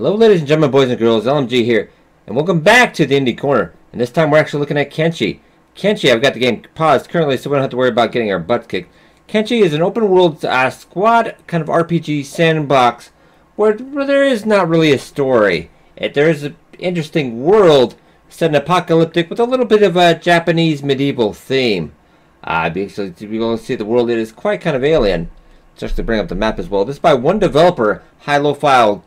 Hello ladies and gentlemen, boys and girls, LMG here, and welcome back to the Indie Corner. And this time we're actually looking at Kenshi. Kenshi, I've got the game paused currently, so we don't have to worry about getting our butts kicked. Kenshi is an open world squad kind of RPG sandbox where there is not really a story. There is an interesting world set in apocalyptic with a little bit of a Japanese medieval theme. Basically, to be able to see the world, it is quite kind of alien. Just to bring up the map as well. This is by one developer, High Lo-Fi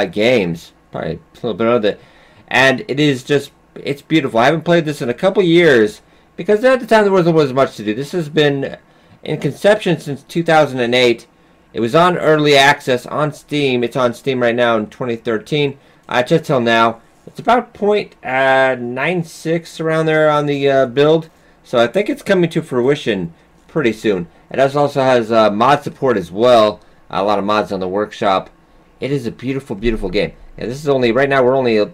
Games. Probably a little bit of it. And it is just, it's beautiful. I haven't played this in a couple years because at the time there wasn't much to do. This has been in conception since 2008. It was on early access on Steam. It's on Steam right now in 2013. Just till now. It's about 0.96 around there on the build. So I think it's coming to fruition pretty soon. It also has mod support as well. A lot of mods on the workshop. It is a beautiful, beautiful game. And this is only, right now we're only a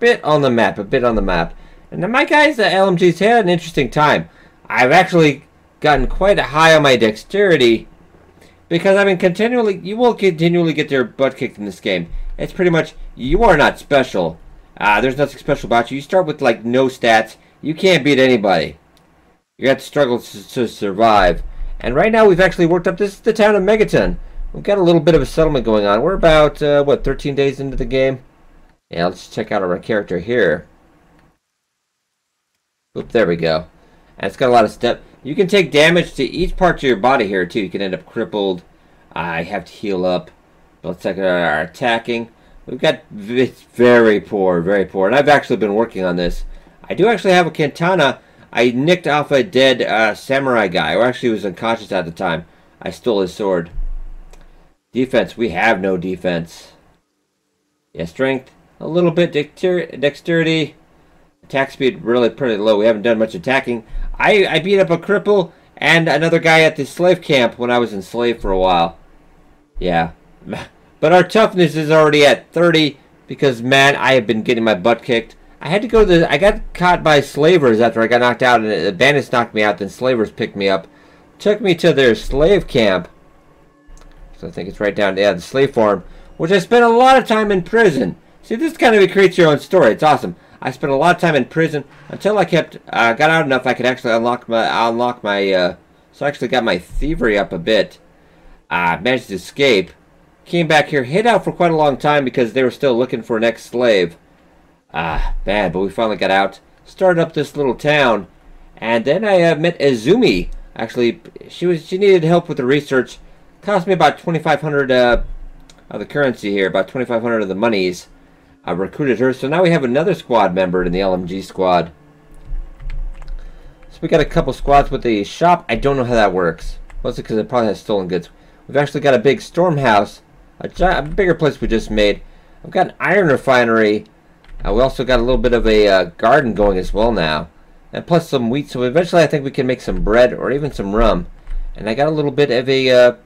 bit on the map. And then my guys at LMG's had an interesting time. I've actually gotten quite high on my dexterity. Because, I mean, you will continually get your butt kicked in this game. It's pretty much, you are not special. There's nothing special about you. You start with, like, no stats. You can't beat anybody. You have to struggle to survive. And right now we've actually worked up, this is the town of Megaton. We've got a little bit of a settlement going on. We're about, 13 days into the game? Yeah, let's check out our character here. Oop, there we go. And it's got a lot of step. You can take damage to each part of your body here, too. You can end up crippled. I have to heal up. But let's check out our attacking. We've got, it's very poor, very poor. And I've actually been working on this. I do actually have a katana. I nicked off a dead samurai guy, or actually was unconscious at the time. I stole his sword. Defense, we have no defense. Yeah, strength, a little bit. Dexterity. Attack speed, really pretty low. We haven't done much attacking. I beat up a cripple and another guy at the slave camp when I was enslaved for a while. Yeah. But our toughness is already at 30 because, man, I have been getting my butt kicked. I had to go to I got caught by slavers after I got knocked out, and the bandits knocked me out, then slavers picked me up. Took me to their slave camp. So I think it's right down, yeah, the slave farm, which I spent a lot of time in prison. See, this kind of creates your own story. It's awesome. I spent a lot of time in prison until I got out enough I could actually unlock my, so I actually got my thievery up a bit. Managed to escape. Came back here, hid out for quite a long time because they were still looking for an ex-slave. Bad, but we finally got out. Started up this little town, and then I met Izumi. Actually, she needed help with the research. Cost me about 2,500 of the currency here, about 2,500 of the monies. I recruited her, so now we have another squad member in the LMG squad. So we got a couple squads with the shop. I don't know how that works. Mostly because it probably has stolen goods. We've actually got a big storm house, a bigger place we just made. I've got an iron refinery. We also got a little bit of a garden going as well now. And plus some wheat, so eventually I think we can make some bread or even some rum. And I got a little bit of a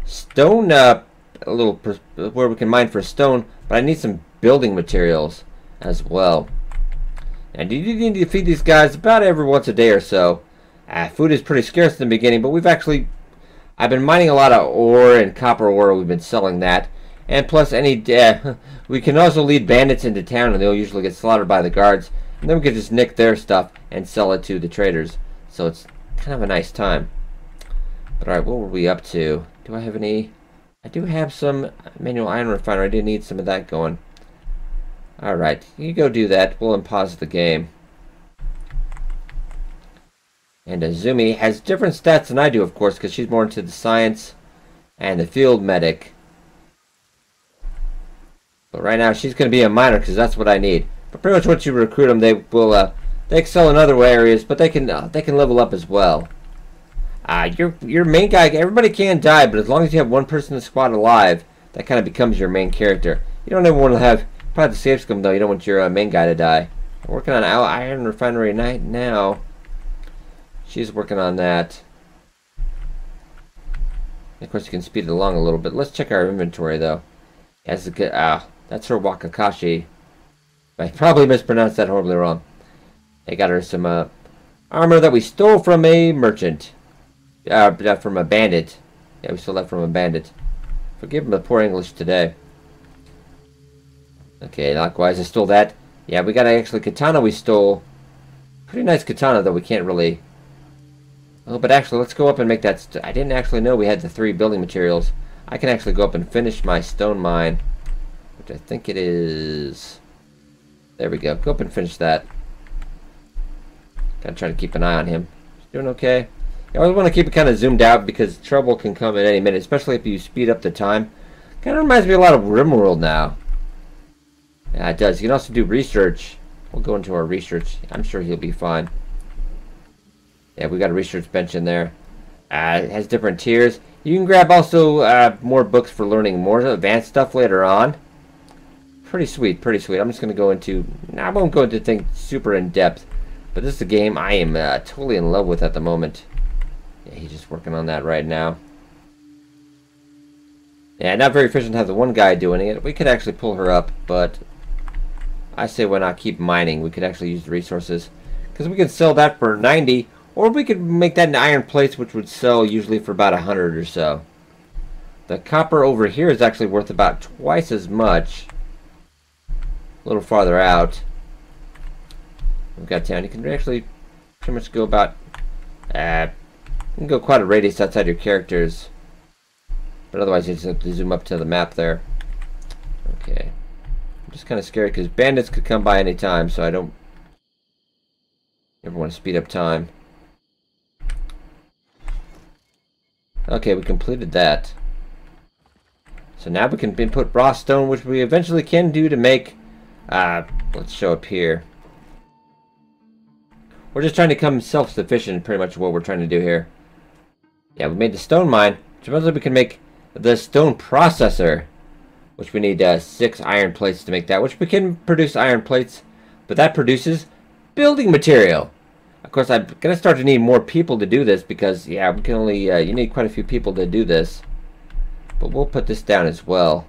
stone, where we can mine for stone, but I need some building materials as well. And you need to feed these guys about every once a day or so. Food is pretty scarce in the beginning, but I've been mining a lot of ore and copper ore. We've been selling that. And plus, we can also lead bandits into town, and they'll usually get slaughtered by the guards. And then we can just nick their stuff and sell it to the traders. So it's kind of a nice time. But alright, what were we up to? Do I have any? I do have some manual iron refiner. I do need some of that going. Alright, you go do that. We'll unpause the game. And Izumi has different stats than I do, of course, because she's more into the science and the field medic. But right now, she's going to be a miner because that's what I need. But pretty much once you recruit them, they excel in other areas, but they can level up as well. Your main guy, everybody can die, but as long as you have one person in the squad alive, that kind of becomes your main character. You don't ever want to have, probably the safe scum though, you don't want your main guy to die. I'm working on iron refinery night now. She's working on that. And of course, you can speed it along a little bit. Let's check our inventory though. That's a good. That's her Wakakashi. I probably mispronounced that horribly wrong. I got her some armor that we stole from a merchant. From a bandit. Yeah, we stole that from a bandit. Forgive me the poor English today. Okay, likewise, I stole that. Yeah, we got actually katana we stole. Pretty nice katana, though we can't really... Oh, but actually, let's go up and make that... I didn't actually know we had the 3 building materials. I can actually go up and finish my stone mine, which I think it is... There we go. Go up and finish that. Gotta try to keep an eye on him. He's doing okay. I always want to keep it kind of zoomed out because trouble can come at any minute, especially if you speed up the time. Kind of reminds me a lot of RimWorld now. Yeah, it does. You can also do research. We'll go into our research. I'm sure he'll be fine. Yeah, we got a research bench in there. It has different tiers. You can grab also more books for learning more advanced stuff later on. Pretty sweet, pretty sweet. I'm just going to go into... I won't go into things super in-depth. But this is a game I am totally in love with at the moment. Yeah, he's just working on that right now. Yeah, not very efficient to have the one guy doing it. We could actually pull her up, but... I say why not keep mining. We could actually use the resources. Because we could sell that for 90, or we could make that in iron plates, which would sell usually for about 100 or so. The copper over here is actually worth about twice as much. A little farther out. We've got town. You can actually pretty much go about... you can go quite a radius outside your characters. But otherwise you just have to zoom up to the map there. Okay. I'm just kind of scared because bandits could come by any time, so I don't ever want to speed up time. Okay, we completed that. So now we can input raw stone, which we eventually can do to make... let's show up here. We're just trying to become self-sufficient, pretty much what we're trying to do here. Yeah, we made the stone mine, which eventually we can make the stone processor, which we need 6 iron plates to make that, which we can produce iron plates, but that produces building material. Of course, I'm going to start to need more people to do this because, yeah, we can only, you need quite a few people to do this. But we'll put this down as well.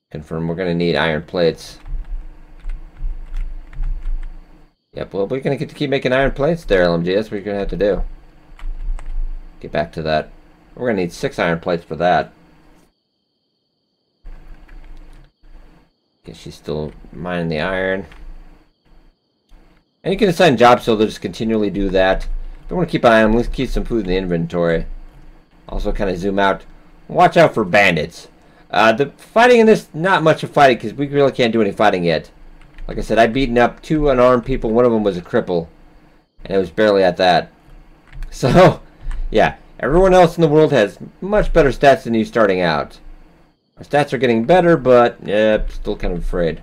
Confirm we're going to need iron plates. Yep, well, we're going to get to keep making iron plates there, LMG. That's what you're going to have to do. Get back to that. We're going to need 6 iron plates for that. Guess she's still mining the iron. And you can assign jobs so they'll just continually do that. Don't want to keep an eye on them. Let's keep some food in the inventory. Also kind of zoom out. Watch out for bandits. The fighting in this, not much of fighting because we really can't do any fighting yet. Like I said, I've beaten up 2 unarmed people. One of them was a cripple. And it was barely at that. So, yeah. Everyone else in the world has much better stats than you starting out. Our stats are getting better, but, yeah, still kind of afraid.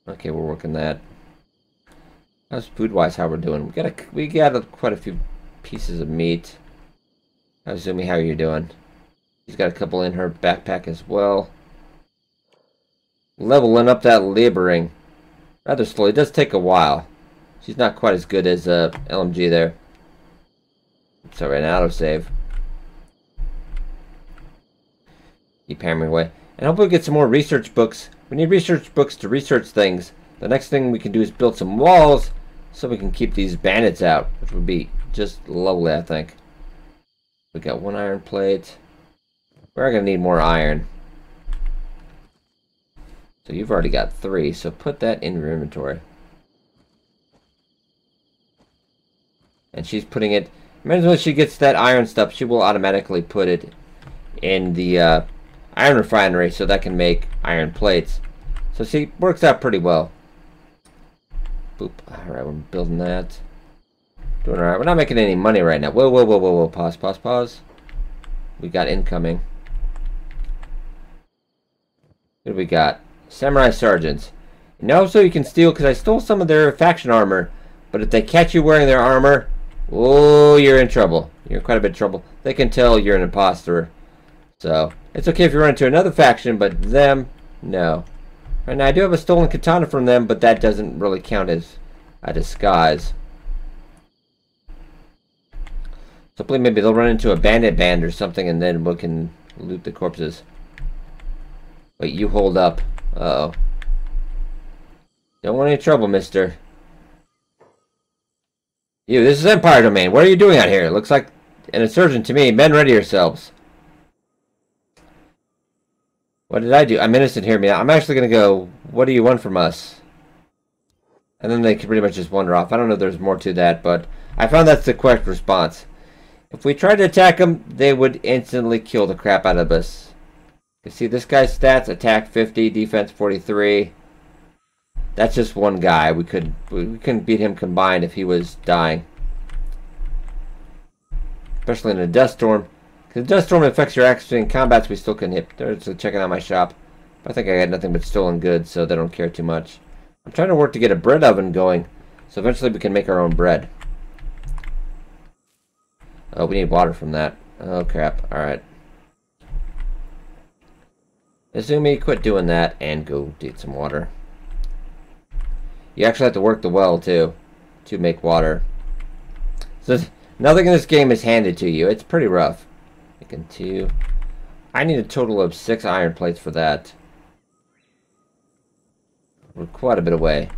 Okay, we're working that. How's food-wise how we're doing? We got quite a few pieces of meat. How's Zumi, how are you doing? She's got a couple in her backpack as well. Leveling up that laboring rather slowly. It does take a while. She's not quite as good as LMG there. Sorry, an autosave. Keep hammering away. And hopefully we get some more research books. We need research books to research things. The next thing we can do is build some walls so we can keep these bandits out, which would be just lovely, I think. We got 1 iron plate. We're going to need more iron. So you've already got 3, so put that in your inventory. And she's putting it... Remember when she gets that iron stuff, she will automatically put it in the iron refinery so that can make iron plates. So see, works out pretty well. Boop. Alright, we're building that. Doing alright. We're not making any money right now. Whoa, whoa, whoa, whoa, whoa. Pause, pause, pause. We got incoming. What do we got? Samurai Sergeants. And also you can steal, because I stole some of their faction armor. But if they catch you wearing their armor, oh, you're in trouble. You're in quite a bit of trouble. They can tell you're an imposter. So, it's okay if you run into another faction, but them, no. Right now, I do have a stolen katana from them, but that doesn't really count as a disguise. So, maybe they'll run into a bandit band or something, and then we can loot the corpses. Wait, you hold up. Uh-oh. Don't want any trouble, mister. You, this is Empire Domain. What are you doing out here? Looks like an insurgent to me. Men, ready yourselves. What did I do? I'm innocent, hear me out. I'm actually going to go, what do you want from us? And then they can pretty much just wander off. I don't know if there's more to that, but I found that's the correct response. If we tried to attack them, they would instantly kill the crap out of us. You see this guy's stats, attack 50, defense 43. That's just one guy. We couldn't beat him combined if he was dying. Especially in a dust storm. Because dust storm affects your accuracy in combats we still couldn't hit. They're just checking out my shop. I think I got nothing but stolen goods, so they don't care too much. I'm trying to work to get a bread oven going, so eventually we can make our own bread. Oh, we need water from that. Oh, crap. Alright. Izumi, quit doing that and go get some water. You actually have to work the well, too, to make water. So, nothing in this game is handed to you. It's pretty rough. Making 2. I need a total of 6 iron plates for that. We're quite a bit away.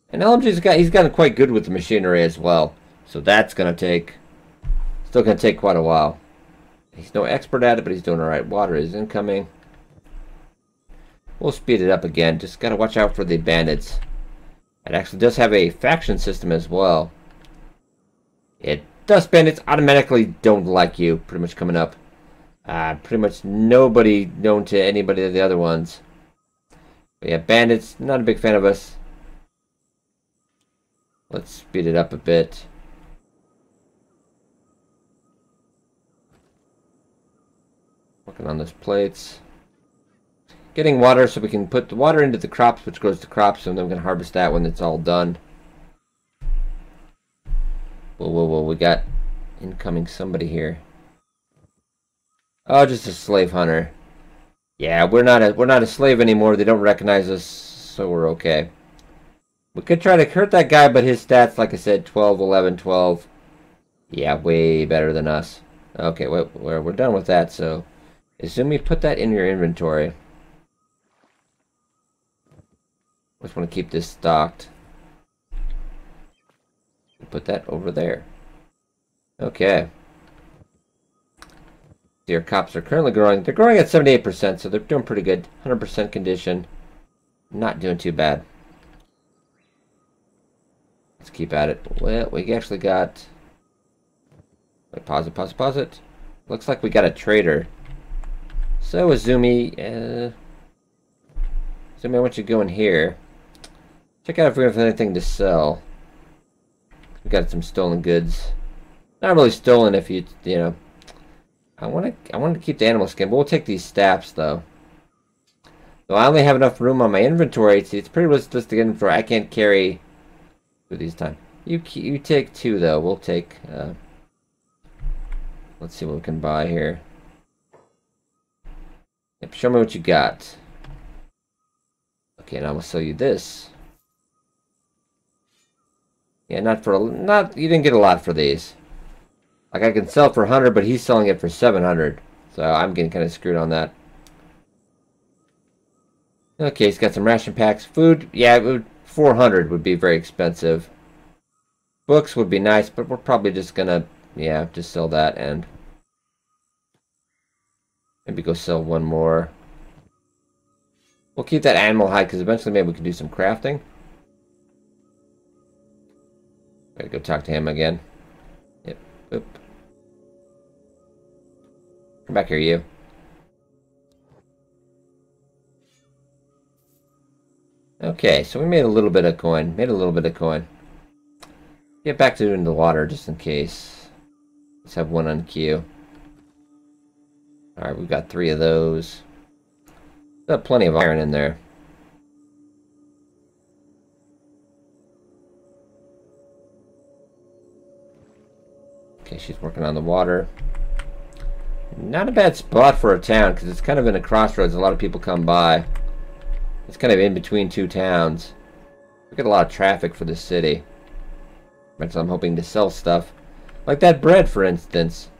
And he's gotten quite good with the machinery as well. So that's going to take... Still going to take quite a while. He's no expert at it, but he's doing alright. Water is incoming. We'll speed it up again. Just got to watch out for the bandits. It actually does have a faction system as well. Dust bandits automatically don't like you. Pretty much coming up. Pretty much nobody known to anybody of the other ones. But yeah, bandits, not a big fan of us. Let's speed it up a bit. Working on those plates. Getting water so we can put the water into the crops, which grows the crops, and then we can harvest that when it's all done. Whoa, whoa, whoa, we got incoming somebody here. Oh, just a slave hunter. Yeah, we're not a slave anymore. They don't recognize us, so we're okay. We could try to hurt that guy, but his stats, like I said, 12, 11, 12. Yeah, way better than us. Okay, we're done with that, so... Izumi, put that in your inventory. Just want to keep this stocked. Put that over there. Okay. Your crops are currently growing. They're growing at 78%, so they're doing pretty good. 100% condition. Not doing too bad. Let's keep at it. Well, we actually got... Wait, pause it. Looks like we got a trader. So, Izumi, Izumi, I want you to go in here. Check out if we have anything to sell. We got some stolen goods. Not really stolen if you know. I want to keep the animal skin, but we'll take these staffs though. So I only have enough room on my inventory. It's pretty realistic inventory. I can't carry through these time. You take 2 though. We'll take. Let's see what we can buy here. Yep, show me what you got. Okay, now I'm gonna sell you this. Yeah, you didn't get a lot for these. Like, I can sell for 100, but he's selling it for 700. So I'm getting kind of screwed on that. Okay, he's got some ration packs. Food, yeah, 400 would be very expensive. Books would be nice, but we're probably just gonna, yeah, just sell that and maybe go sell one more. We'll keep that animal hide because eventually maybe we can do some crafting. Gotta go talk to him again. Yep. Oop. Come back here, you. Okay, so we made a little bit of coin. Get back to doing the water just in case. Let's have one on queue. Alright, we've got 3 of those. Got plenty of iron in there. Okay, she's working on the water. Not a bad spot for a town, because it's kind of in a crossroads. A lot of people come by. It's kind of in between 2 towns. We get a lot of traffic for the city. So I'm hoping to sell stuff. Like that bread, for instance.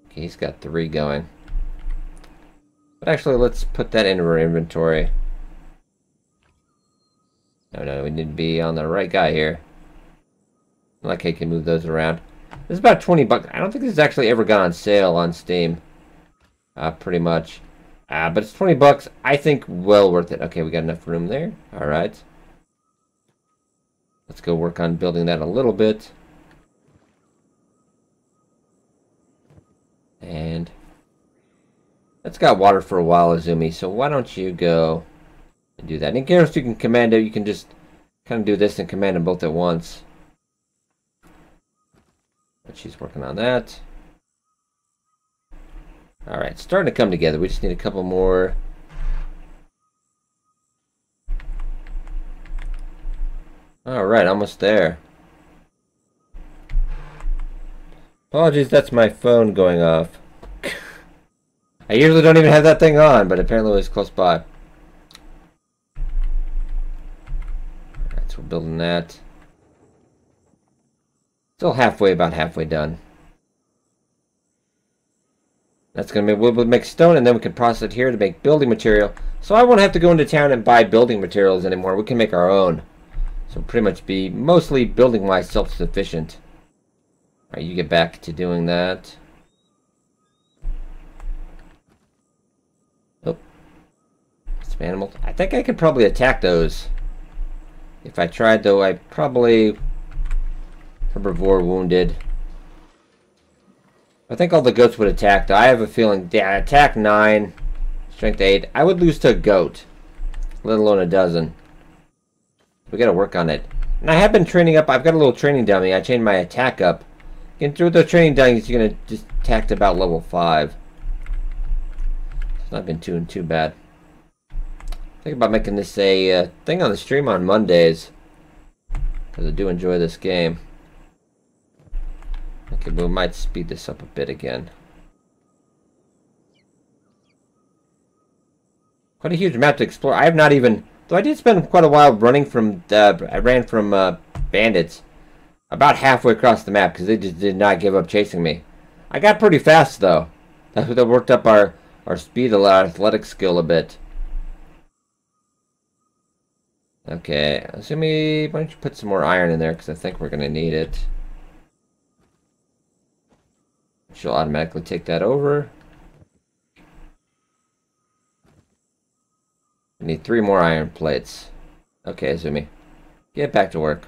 Okay, he's got 3 going. But actually, let's put that into our inventory. No, we need to be on the right guy here. Like I can move those around. This is about 20 bucks. I don't think this has actually ever gone on sale on Steam. Pretty much. But it's 20 bucks. I think well worth it. Okay, we got enough room there. All right. Let's go work on building that a little bit. And that's got water for a while, Azumi. So why don't you go and do that? And in case you can command it, you can just kind of do this and command them both at once. But she's working on that. All right, starting to come together. We just need a couple more. All right, almost there. Apologies, that's my phone going off. I usually don't even have that thing on, but apparently it was close by. Alright, so we're building that. Still halfway, about halfway done. That's going to be, we'll make stone, and then we can process it here to make building material. So I won't have to go into town and buy building materials anymore. We can make our own. So pretty much be mostly building-wise self-sufficient. Alright, you get back to doing that. Oh. Some animals. I think I could probably attack those. If I tried, though, I probably... Herbivore wounded. I think all the goats would attack, though. I have a feeling... Yeah, attack 9. Strength 8. I would lose to a goat. Let alone a dozen. We gotta work on it. And I have been training up. I've got a little training dummy. I changed my attack up. And through the training dummies, you're gonna just attack to about level 5. It's not been too bad. Think about making this a thing on the stream on Mondays, because I do enjoy this game. Okay, but we might speed this up a bit again. Quite a huge map to explore. I have not even, though I did spend quite a while running from, I ran from bandits about halfway across the map because they just did not give up chasing me. I got pretty fast though. That worked up our speed, our athletic skill a bit. Okay, Azumi, why don't you put some more iron in there because I think we're going to need it. She'll automatically take that over. We need 3 more iron plates. Okay, Azumi, get back to work.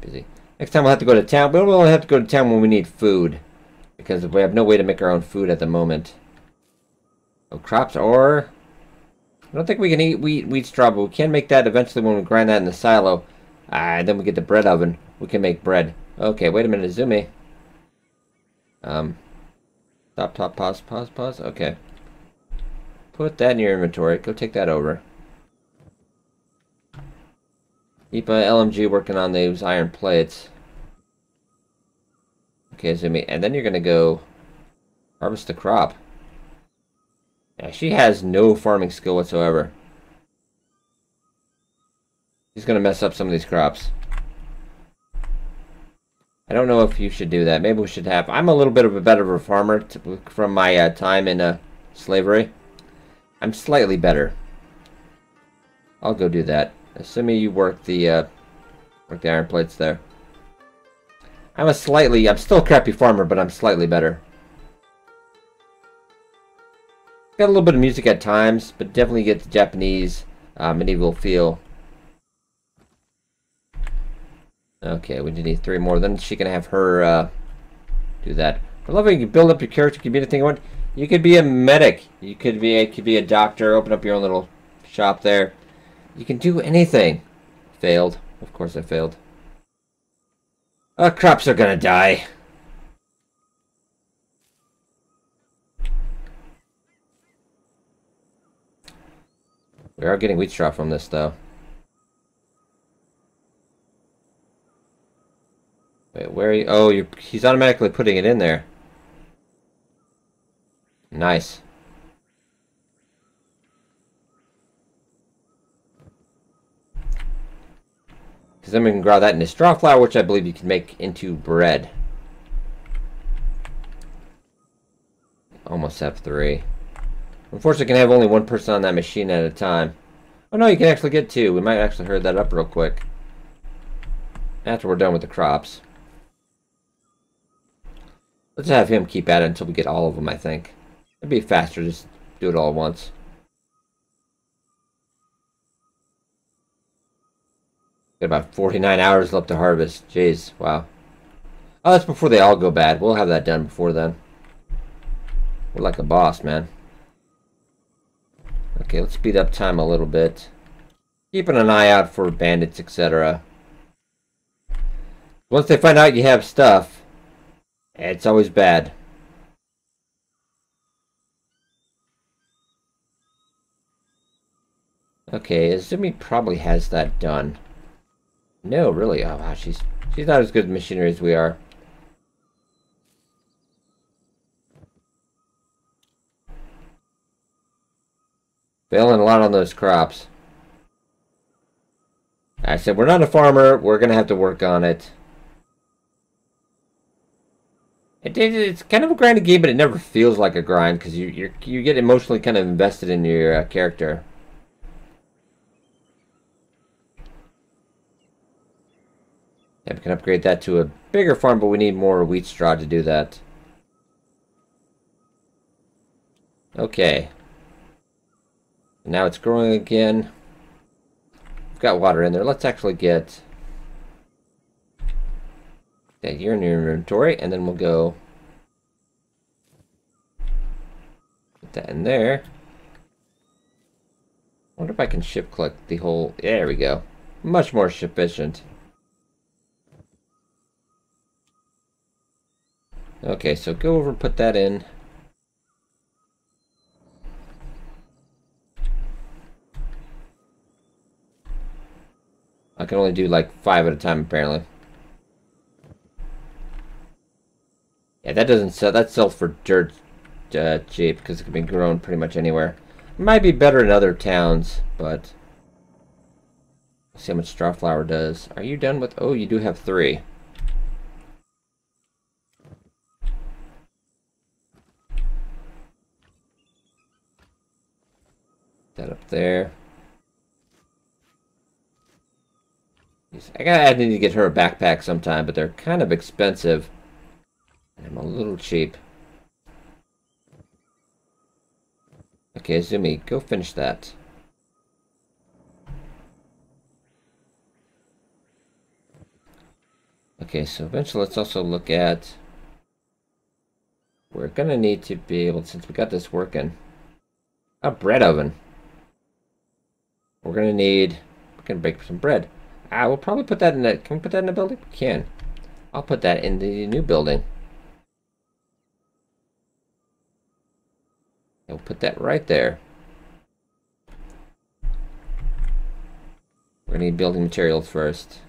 Busy. Next time we'll have to go to town. We'll only have to go to town when we need food, because we have no way to make our own food at the moment. Oh, crops, or I don't think we can eat wheat straw, but we can make that eventually when we grind that in the silo. Then we get the bread oven. We can make bread. Okay, wait a minute, Azumi. Stop, pause. Okay. Put that in your inventory. Go take that over. Keep LMG working on those iron plates. Okay, Azumi, and then you're gonna go harvest the crop. Yeah, she has no farming skill whatsoever. She's gonna mess up some of these crops. I don't know if you should do that. Maybe we should have... I'm a little bit of a better of a farmer from my time in slavery. I'm slightly better. I'll go do that. Assuming you work the iron plates there. I'm still a crappy farmer, but I'm slightly better. Got a little bit of music at times, but definitely get the Japanese medieval feel. Okay, we just need 3 more. Then she can have her do that. I love how you can build up your character. You can be anything you want. You could be a medic. You could be a doctor. Open up your own little shop there. You can do anything. Failed. Of course I failed. Crops are gonna die. We are getting wheat straw from this, though. Wait, where are you? Oh, he's automatically putting it in there. Nice. Because then we can grow that into straw flour, which I believe you can make into bread. Almost have 3. Unfortunately, you can have only 1 person on that machine at a time. Oh no, you can actually get 2. We might actually hurry that up real quick. After we're done with the crops. Let's have him keep at it until we get all of them, I think. It'd be faster just do it all at once. Got about 49 hours left to harvest. Jeez, wow. Oh, that's before they all go bad. We'll have that done before then. We're like a boss, man. Okay, let's speed up time a little bit. Keeping an eye out for bandits, etc. Once they find out you have stuff, it's always bad. Okay, Azumi probably has that done. No, really. Oh, wow, she's not as good at machinery as we are. Failing a lot on those crops. I said we're not a farmer. We're gonna have to work on it. It's kind of a grinding game, but it never feels like a grind because you get emotionally kind of invested in your character. Yeah, we can upgrade that to a bigger farm, but we need more wheat straw to do that. Okay. Now it's growing again. We've got water in there. Let's actually get that here in your inventory, and then we'll go put that in there. I wonder if I can ship collect the whole... There we go. Much more efficient. Okay, so go over and put that in. I can only do like 5 at a time, apparently. Yeah, that doesn't sell. That sells for dirt cheap because it can be grown pretty much anywhere. It might be better in other towns, but let's see how much straw flour does. Are you done with? Oh, you do have 3. That up there. I need to get her a backpack sometime, but they're kind of expensive. And I'm a little cheap. Okay, Zumi, go finish that. Okay, so eventually let's also look at... We're gonna need to be able, since we got this working, a bread oven. We're gonna bake some bread. We'll probably put that in that. Can we put that in the building? We can. I'll put that in the new building. And we'll put that right there. We're gonna need building materials first.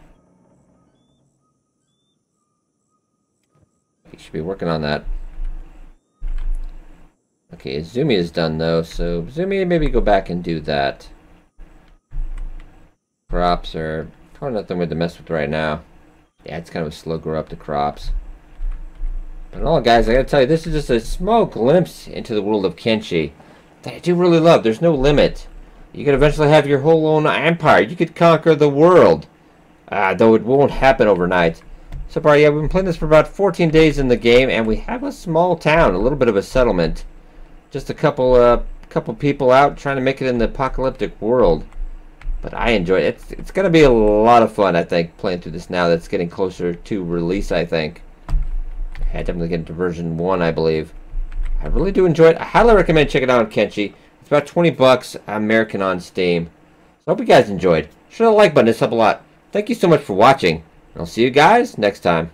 We should be working on that. Okay, Zumi is done though, so Zumi, maybe go back and do that. Crops are probably nothing we're to mess with right now. Yeah, it's kind of a slow grow up the crops. But in all, guys, I gotta tell you, this is just a small glimpse into the world of Kenshi that I do really love. There's no limit. You could eventually have your whole own empire. You could conquer the world. Though it won't happen overnight. So far, yeah, we've been playing this for about 14 days in the game, and we have a small town, a little bit of a settlement. Just a couple people out trying to make it in the apocalyptic world. But I enjoy it. It's going to be a lot of fun, I think, playing through this now that's getting closer to release, I think. I definitely get into version 1, I believe. I really do enjoy it. I highly recommend checking it out on Kenshi. It's about 20 bucks American on Steam. So I hope you guys enjoyed. Sure the like button, it's helps a lot. Thank you so much for watching. And I'll see you guys next time.